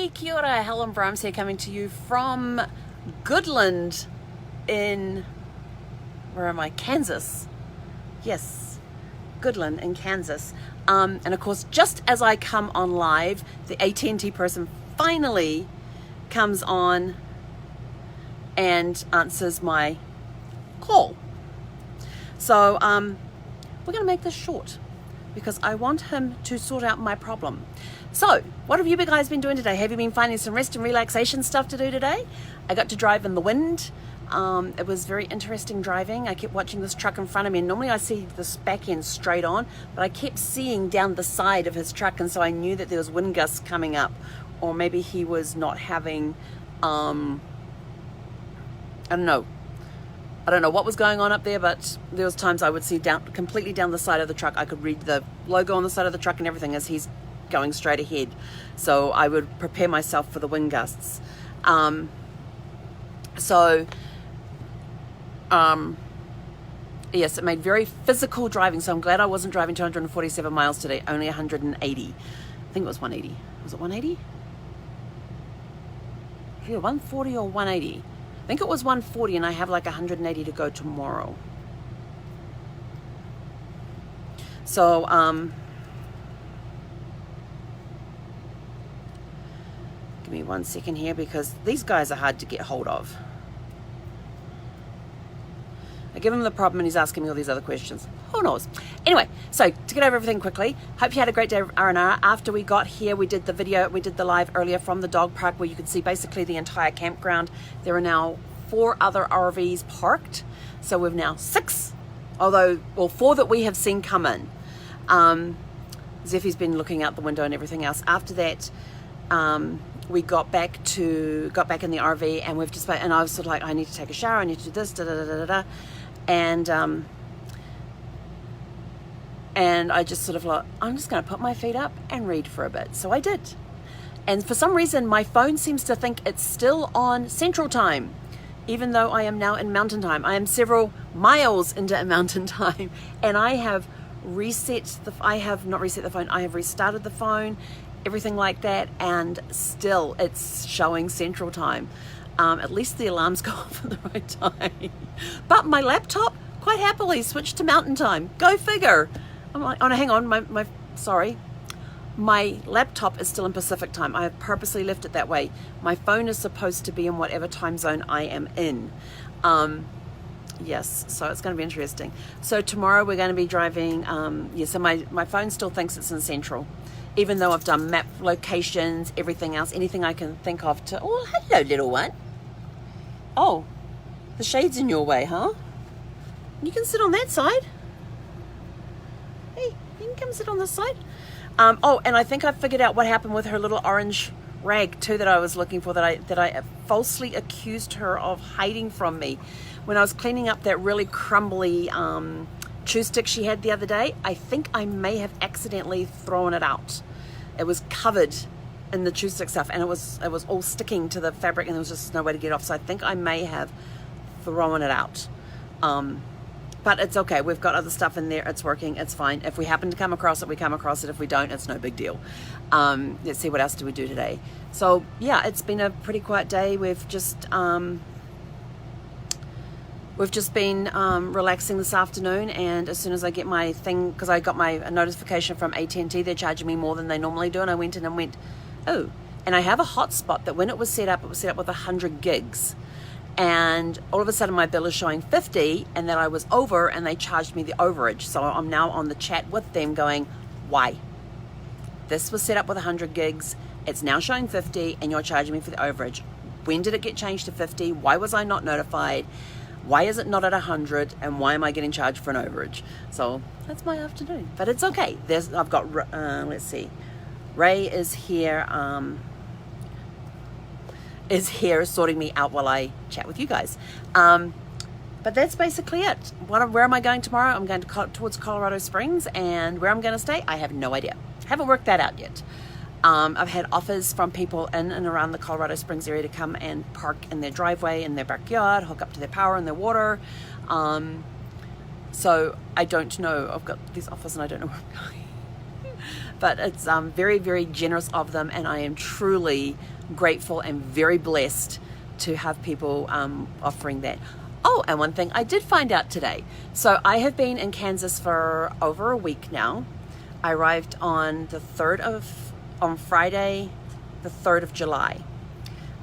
Hey, kia ora, Helen Brahms here, coming to you from Goodland in, where am I? Kansas. Yes, Goodland in Kansas. And of course, just as I come on live, the AT&T person finally comes on and answers my call. So we're going to make this short because I want him to sort out my problem. So, what have you guys been doing today? Have you been finding some rest and relaxation stuff to do today? I got to drive in the wind. It was very interesting driving. I kept watching this truck in front of me, and normally I see this back end straight on, but I kept seeing down the side of his truck, and so I knew that there was wind gusts coming up, or maybe he was not having, I don't know what was going on up there, but there was times I would see completely down the side of the truck. I could read the logo on the side of the truck and everything as he's going straight ahead. So I would prepare myself for the wind gusts. Yes, it made very physical driving. So I'm glad I wasn't driving 247 miles today, only 180. I think it was 180. Was it 180? Yeah, 140 or 180. I think it was 140, and I have like 180 to go tomorrow. So, give me 1 second here because these guys are hard to get hold of. I give him the problem and he's asking me all these other questions. Who knows? Anyway, so to get over everything quickly, hope you had a great day of R&R. After we got here, we did the live earlier from the dog park where you could see basically the entire campground. There are now 4 other RVs parked. So we've now 6, although, well, 4 that we have seen come in. Zeffy's been looking out the window and everything else. After that, we got back in the RV, and we've just, and I was sort of like, I need to take a shower, I need to do this, and I just sort of like, I'm just going to put my feet up and read for a bit. So I did. And for some reason, my phone seems to think it's still on Central Time, even though I am now in Mountain Time. I am several miles into Mountain Time, and I have I have restarted the phone, everything like that, and still it's showing Central Time. At least the alarms go off at the right time. But my laptop quite happily switched to Mountain Time. Go figure. I'm like, oh no, hang on, my laptop is still in Pacific Time. I have purposely left it that way. My phone is supposed to be in whatever time zone I am in. Yes, so it's going to be interesting. So tomorrow we're going to be driving, so my phone still thinks it's in Central, even though I've done map locations, everything else, anything I can think of to, oh, hello, little one. Oh, the shade's in your way, huh? You can sit on that side. Hey, you can come sit on this side. Oh, and I think I figured out what happened with her little orange rag too that I was looking for, that I falsely accused her of hiding from me. When I was cleaning up that really crumbly chew stick she had the other day, I think I may have accidentally thrown it out. It was covered in the chew stick stuff, and it was all sticking to the fabric, and there was just no way to get it off. So I think I may have thrown it out. But it's okay. We've got other stuff in there. It's working. It's fine. If we happen to come across it, we come across it. If we don't, it's no big deal. Let's see, what else do we do today? So yeah, it's been a pretty quiet day. We've just been relaxing this afternoon, and as soon as I get my thing, because I got a notification from AT&T, they're charging me more than they normally do, and I went in and went, oh, and I have a hotspot that when it was set up with 100 gigs, and all of a sudden my bill is showing 50, and then I was over, and they charged me the overage. So I'm now on the chat with them going, why? This was set up with 100 gigs, it's now showing 50, and you're charging me for the overage. When did it get changed to 50? Why was I not notified? Why is it not at 100, and why am I getting charged for an overage? So that's my afternoon, but it's okay. I've got, let's see, Ray is here sorting me out while I chat with you guys. But that's basically it. Where am I going tomorrow? I'm going towards Colorado Springs, and where I'm going to stay, I have no idea. Haven't worked that out yet. I've had offers from people in and around the Colorado Springs area to come and park in their driveway, in their backyard, hook up to their power and their water. So I don't know. I've got these offers and I don't know where I'm going. but it's very, very generous of them, and I am truly grateful and very blessed to have people offering that. Oh, and one thing I did find out today. So I have been in Kansas for over a week now. I arrived on Friday, the 3rd of July.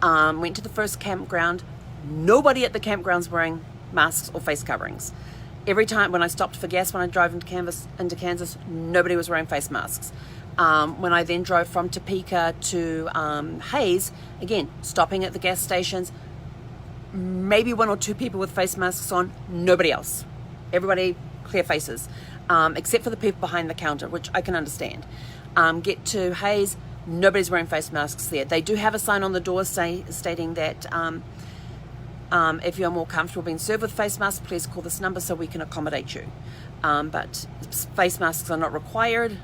Went to the first campground. Nobody at the campground's wearing masks or face coverings. Every time when I stopped for gas, when I drove into Kansas, nobody was wearing face masks. When I then drove from Topeka to Hayes, again, stopping at the gas stations, maybe 1 or 2 people with face masks on, nobody else. Everybody clear faces, except for the people behind the counter, which I can understand. Get to Hayes, nobody's wearing face masks there. They do have a sign on the door stating that if you're more comfortable being served with face masks, please call this number so we can accommodate you. But face masks are not required.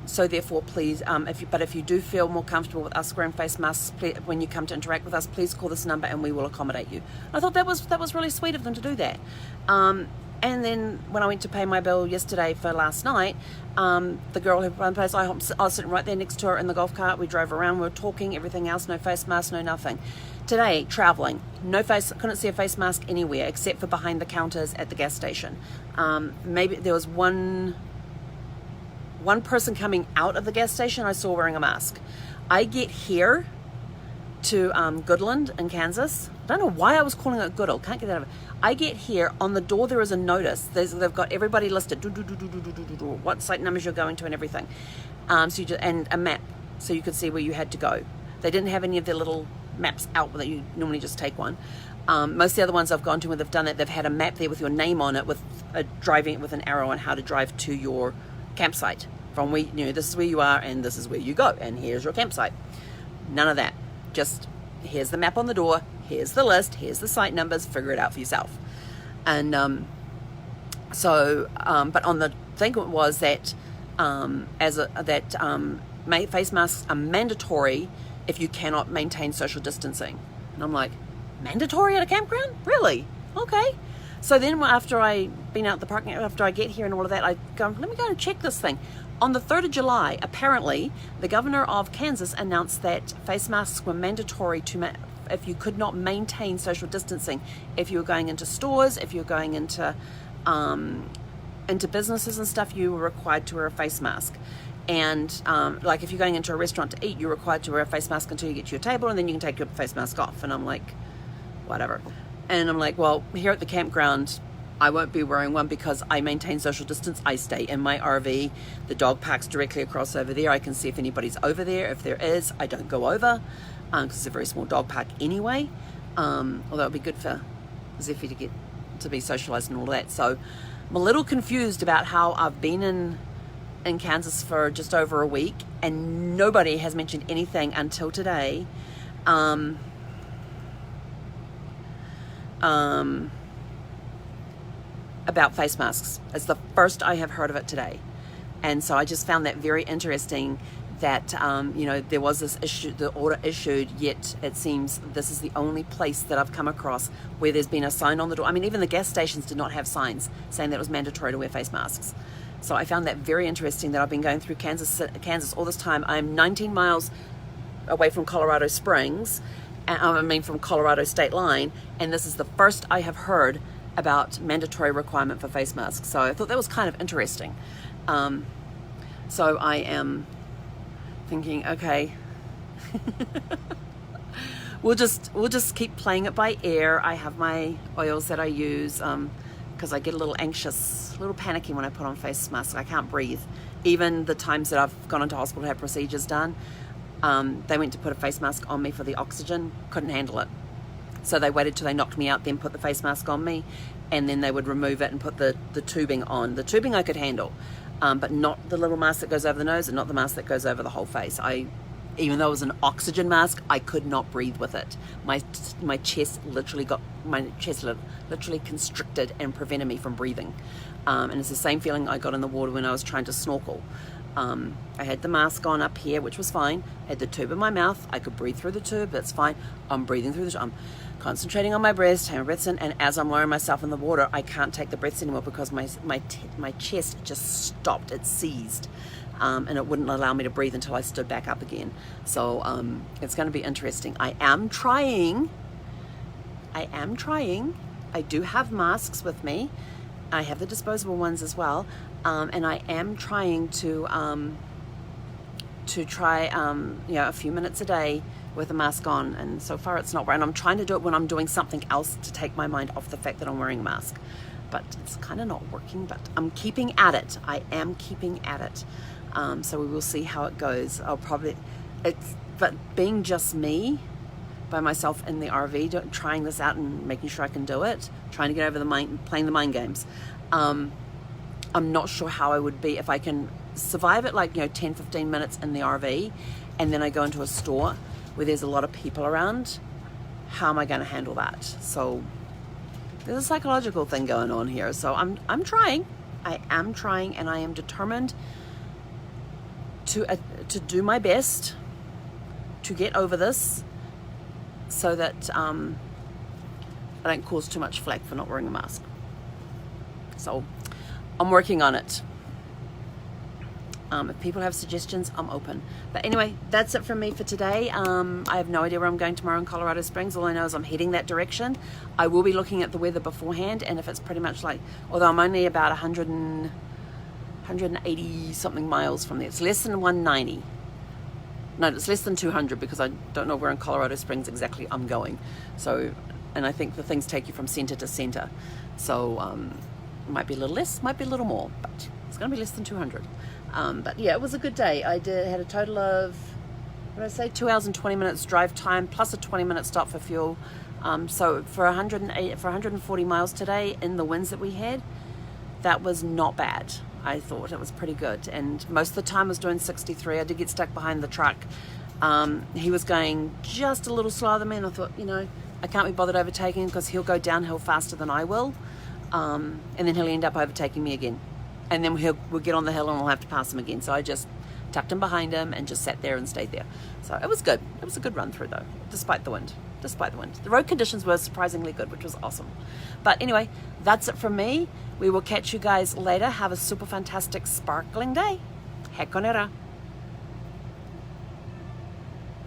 So therefore, please, if you do feel more comfortable with us wearing face masks, when you come to interact with us, please call this number and we will accommodate you. I thought that was really sweet of them to do that. And then when I went to pay my bill yesterday for last night, the girl who ran the place, I was sitting right there next to her in the golf cart. We drove around, we were talking, everything else, no face mask, no nothing. Today, traveling, couldn't see a face mask anywhere except for behind the counters at the gas station. Maybe there was one person coming out of the gas station I saw wearing a mask. I get here to Goodland in Kansas. I don't know why I was calling it Goodall. Can't get that out of it. I get here, on the door there is a notice. They've got everybody listed. What site numbers you're going to and everything. And a map so you could see where you had to go. They didn't have any of their little maps out that you normally just take one. Most of the other ones I've gone to where they've done it, they've had a map there with your name on it, with driving it with an arrow on how to drive to your campsite. From where, this is where you are and this is where you go and here's your campsite. None of that. Just here's the map on the door, here's the list, here's the site numbers, figure it out for yourself. And but on the thing was that face masks are mandatory if you cannot maintain social distancing. And I'm like, mandatory at a campground? Really? Okay. So then after I've been out the parking, after I get here and all of that, I go, let me go and check this thing. On the 3rd of July, apparently, the governor of Kansas announced that face masks were mandatory if you could not maintain social distancing. If you were going into stores, if you were going into businesses and stuff, you were required to wear a face mask. And like if you're going into a restaurant to eat, you're required to wear a face mask until you get to your table, and then you can take your face mask off. And I'm like, whatever. And I'm like, well, here at the campground, I won't be wearing one because I maintain social distance. I stay in my RV. The dog parks directly across over there. I can see if anybody's over there. If there is, I don't go over because it's a very small dog park anyway. Although it'd be good for Ziffy to get to be socialized and all that. So I'm a little confused about how I've been in Kansas for just over a week and nobody has mentioned anything until today. About face masks. It's the first I have heard of it today. And so I just found that very interesting that, there was this issue, the order issued, yet it seems this is the only place that I've come across where there's been a sign on the door. I mean, even the gas stations did not have signs saying that it was mandatory to wear face masks. So I found that very interesting that I've been going through Kansas all this time. I'm 19 miles away from Colorado Springs, from Colorado state line, and this is the first I have heard about mandatory requirement for face masks. So I thought that was kind of interesting. So I am thinking, okay, we'll just keep playing it by ear. I have my oils that I use because I get a little anxious, a little panicky when I put on face masks. I can't breathe. Even the times that I've gone into hospital to have procedures done, they went to put a face mask on me for the oxygen, couldn't handle it. So they waited till they knocked me out, then put the face mask on me, and then they would remove it and put the tubing on. The tubing I could handle, but not the little mask that goes over the nose and not the mask that goes over the whole face. Even though it was an oxygen mask, I could not breathe with it. My chest literally constricted and prevented me from breathing. And it's the same feeling I got in the water when I was trying to snorkel. I had the mask on up here, which was fine. I had the tube in my mouth. I could breathe through the tube. That's fine. I'm breathing through the tube. I'm concentrating on my breath, taking my breaths in, and as I'm lowering myself in the water, I can't take the breaths anymore because my chest just stopped. It seized. and it wouldn't allow me to breathe until I stood back up again. So it's going to be interesting. I am trying. I do have masks with me. I have the disposable ones as well, and I am trying to try a few minutes a day with a mask on, and so far it's not right. And I'm trying to do it when I'm doing something else to take my mind off the fact that I'm wearing a mask, but it's kind of not working. But I'm keeping at it. I am keeping at it. So we will see how it goes. But being just me by myself in the RV, trying this out and making sure I can do it, trying to get over playing the mind games. I'm not sure how I would be if I can survive it, 10-15 minutes in the RV, and then I go into a store where there's a lot of people around. How am I going to handle that? So there's a psychological thing going on here. So I'm trying. I am trying, and I am determined to do my best to get over this, so that I don't cause too much flack for not wearing a mask. So I'm working on it. If people have suggestions, I'm open. But anyway, that's it from me for today. I have no idea where I'm going tomorrow in Colorado Springs. All I know is I'm heading that direction. I will be looking at the weather beforehand, and if it's pretty much although I'm only about 180 something miles from there. It's less than 190. No, it's less than 200, because I don't know where in Colorado Springs exactly I'm going. So, and I think the things take you from center to center. So it might be a little less, might be a little more, but it's going to be less than 200. But yeah, it was a good day. Had a total of, 2 hours and 20 minutes drive time, plus a 20-minute stop for fuel. So for 140 miles today in the winds that we had, that was not bad. I thought it was pretty good, and most of the time I was doing 63. I did get stuck behind the truck. He was going just a little slower than me, and I thought, I can't be bothered overtaking, because he'll go downhill faster than I will, and then he'll end up overtaking me again, and then we'll get on the hill and I'll have to pass him again. So I just tucked him behind him and just sat there and stayed there. So it was good. It was a good run through, though, despite the wind. The road conditions were surprisingly good, which was awesome. But anyway, that's it from me. We will catch you guys later. Have a super fantastic, sparkling day. Hekonera.